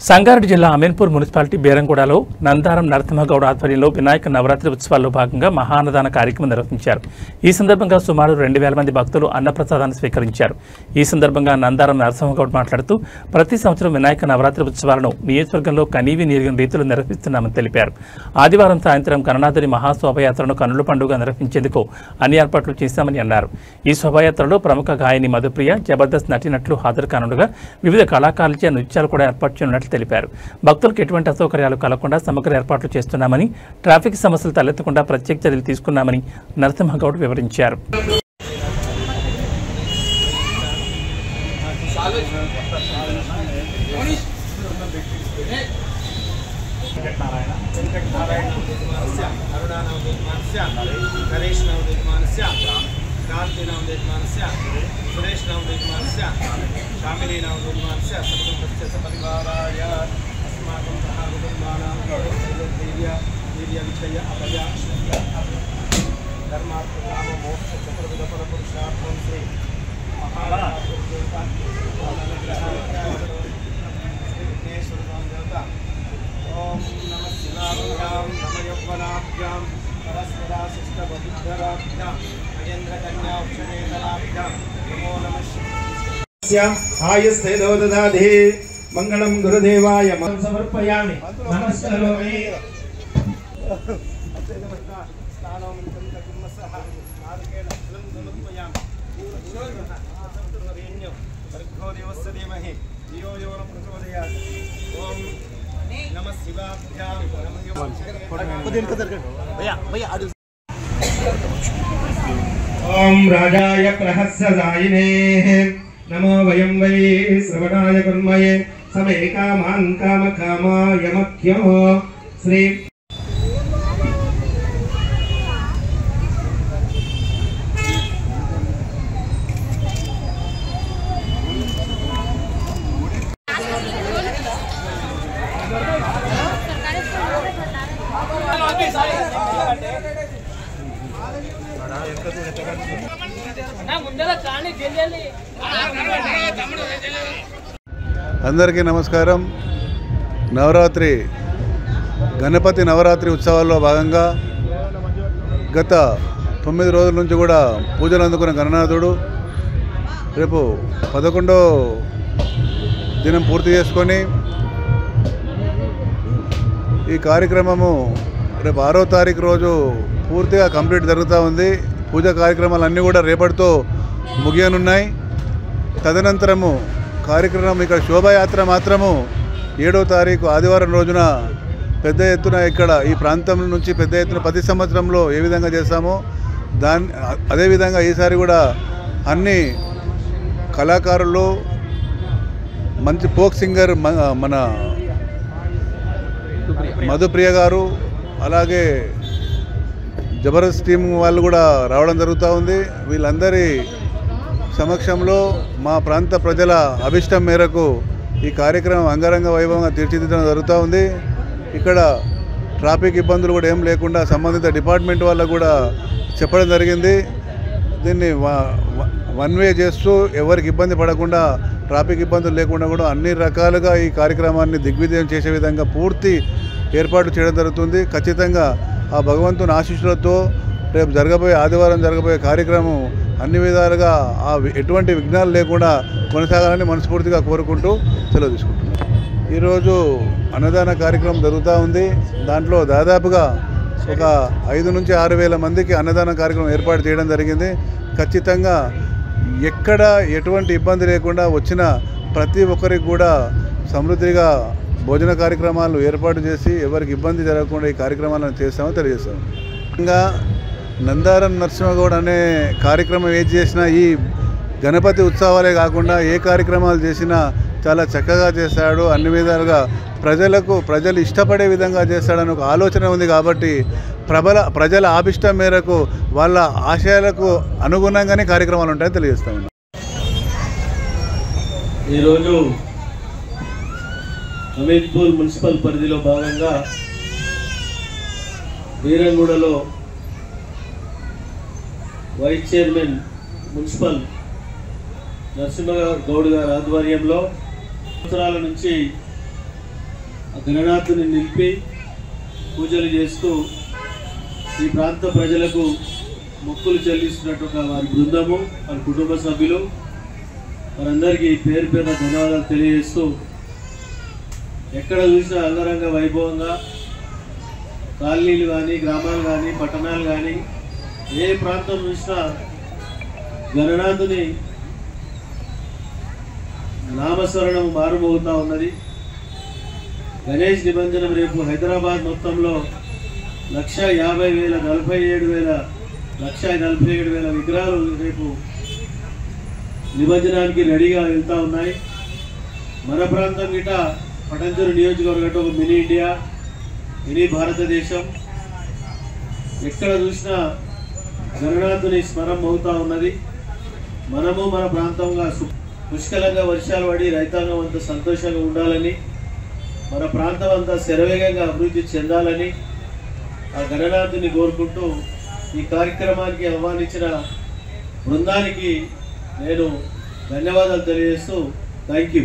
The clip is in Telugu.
సంగారెడ్డి జిల్లా అమీన్పూర్ మున్సిపాలిటీ బేరంగూడలో నందారం నరసింహగౌడ్ ఆధ్వర్యంలో వినాయక నవరాత్రి ఉత్సవాల్లో భాగంగా మహాన్నదాన కార్యక్రమం నిర్వహించారు. ఈ సందర్భంగా సుమారు 2000 మంది భక్తులు అన్నప్రసాదాన్ని స్వీకరించారు. ఈ సందర్భంగా నందారం నరసింహగౌడ్ మాట్లాడుతూ ప్రతి సంవత్సరం వినాయక నవరాత్రి ఉత్సవాలను నియోజకవర్గంలో కనీవి నీరిగిన రీతిలో నిర్వహిస్తున్నామని తెలిపారు. ఆదివారం సాయంత్రం గణనాథుని మహాశోభయాత్రను కన్నుల పండుగ నిర్వహించేందుకు అన్ని ఏర్పాట్లు చేశామని అన్నారు. ఈ శోభయాత్రలో ప్రముఖ గాయని మధుప్రియ, జబర్దస్త్ నటినట్లు హాజరు కానుండగా వివిధ కళాకారులచే నృత్యాలు కూడా ఏర్పాటు చేయనున్నట్లు తెలిపారు. భక్తులకు ఎటువంటి అసౌకర్యాలు కలగకుండా సమగ్ర ఏర్పాట్లు చేస్తున్నామని, ట్రాఫిక్ సమస్యలు తలెత్తకుండా ప్రత్యేక చర్యలు తీసుకున్నామని నరసింహగౌడ్ వివరించారు. आयुस्तेदो ददाधि मंगलम गुरुदेवाय समर्पयामि नमस्कारोमि ओम राजाय प्रहस्यदायिने नमो वयं वै श्रवणाय कर्मये समे कामान् कामकामाय मख्यो श्री అందరికీ నమస్కారం. నవరాత్రి గణపతి నవరాత్రి ఉత్సవాల్లో భాగంగా గత 9 రోజుల నుంచి కూడా పూజలు అందుకున్న గణనాథుడు రేపు 11వ దినం పూర్తి చేసుకొని ఈ కార్యక్రమము రేపు 6వ తారీఖు రోజు పూర్తిగా కంప్లీట్ జరుగుతూ ఉంది. పూజా కార్యక్రమాలన్నీ కూడా రేపటితో ముగియనున్నాయి. తదనంతరము కార్యక్రమం ఇక్కడ శోభాయాత్ర మాత్రము 7వ తారీఖు ఆదివారం రోజున పెద్ద ఎత్తున ఇక్కడ ఈ ప్రాంతం నుంచి పెద్ద ఎత్తున ప్రతి సంవత్సరంలో ఏ విధంగా చేస్తామో అదేవిధంగా ఈసారి కూడా అన్ని కళాకారులు, మంచి ఫోక్ సింగర్ మన మధుప్రియ గారు, అలాగే జబర్దస్త్ టీం వాళ్ళు కూడా రావడం జరుగుతూ ఉంది. వీళ్ళందరి సమక్షంలో మా ప్రాంత ప్రజల అభిష్టం మేరకు ఈ కార్యక్రమం అంగరంగ వైభవంగా తీర్చిదిద్దడం జరుగుతూ ఉంది. ఇక్కడ ట్రాఫిక్ ఇబ్బందులు కూడా ఏం లేకుండా సంబంధిత డిపార్ట్మెంట్ వాళ్ళకు కూడా చెప్పడం జరిగింది. దీన్ని వన్ వే చేస్తూ ఎవరికి ఇబ్బంది పడకుండా, ట్రాఫిక్ ఇబ్బందులు లేకుండా కూడా అన్ని రకాలుగా ఈ కార్యక్రమాన్ని దిగ్విజయం చేసే విధంగా పూర్తి ఏర్పాటు చేయడం జరుగుతుంది. ఖచ్చితంగా ఆ భగవంతుని ఆశీస్సులతో రేపు ఆదివారం జరగబోయే కార్యక్రమం అన్ని విధాలుగా ఎటువంటి విఘ్నాలు లేకుండా కొనసాగాలని మనస్ఫూర్తిగా కోరుకుంటూ సెలవు తీసుకుంటున్నాం. ఈరోజు అన్నదాన కార్యక్రమం జరుగుతూ ఉంది. దాంట్లో దాదాపుగా ఒక 5 నుంచి 6 వేల మందికి అన్నదాన కార్యక్రమం ఏర్పాటు చేయడం జరిగింది. ఖచ్చితంగా ఎక్కడ ఎటువంటి ఇబ్బంది లేకుండా వచ్చిన ప్రతి ఒక్కరికి కూడా సమృద్ధిగా భోజన కార్యక్రమాలు ఏర్పాటు చేసి ఎవరికి ఇబ్బంది జరగకుండా ఈ కార్యక్రమాలను చేస్తామని తెలియజేస్తాము. ఇంకా నందారం నరసింహగౌడ్ అనే కార్యక్రమం ఏది చేసినా ఈ గణపతి ఉత్సవాలే కాకుండా ఏ కార్యక్రమాలు చేసినా చాలా చక్కగా చేస్తాడు. అన్ని విధాలుగా ప్రజలు ఇష్టపడే విధంగా చేస్తాడని ఒక ఆలోచన ఉంది. కాబట్టి ప్రజల ఆభిష్టం మేరకు వాళ్ళ ఆశయాలకు అనుగుణంగానే కార్యక్రమాలు ఉంటాయని తెలియజేస్తాము. ఈరోజు అమీన్పూర్ మున్సిపల్ పరిధిలో భాగంగా బేరంగూడలో వైస్ చైర్మన్ మున్సిపల్ నరసింహగౌడ్ గారి ఆధ్వర్యంలో సంవత్సరాల నుంచి ఆ గణనాథుని నిలిపి పూజలు చేస్తూ ఈ ప్రాంత ప్రజలకు మొక్కులు చెల్లిస్తున్నట్టు వారి బృందము, వారి కుటుంబ సభ్యులు, వారందరికీ పేరు పేరున ధన్యవాదాలు తెలియజేస్తూ, ఎక్కడ చూసినా అంగరంగ వైభవంగా కాలనీలు కానీ, గ్రామాలు కానీ, పట్టణాలు కానీ, ఏ ప్రాంతం చూసినా గణనాథుని నామస్మరణం మారుమోగుతూ ఉన్నది. గణేష్ నిబంధన రేపు హైదరాబాద్ మొత్తంలో 1,50,000, 47,000, 1,47,000 విగ్రహాలు రేపు నిమజ్జనానికి రెడీగా వెళ్తూ ఉన్నాయి. మన ప్రాంతం గిట పటంచెరు నియోజకవర్గం ఒక మినీ ఇండియా, మినీ భారతదేశం. ఎక్కడ చూసినా గణనాథుని స్మరణ అవుతూ ఉన్నది. మనము మన ప్రాంతంగా పుష్కలంగా వర్షాలు పడి రైతాంగం అంతా సంతోషంగా ఉండాలని, మన ప్రాంతం అంతా శరవేగంగా అభివృద్ధి చెందాలని ఆ గణనాథుని కోరుకుంటూ ఈ కార్యక్రమానికి ఆహ్వానించిన బృందానికి నేను ధన్యవాదాలు తెలియజేస్తూ థ్యాంక్ యూ.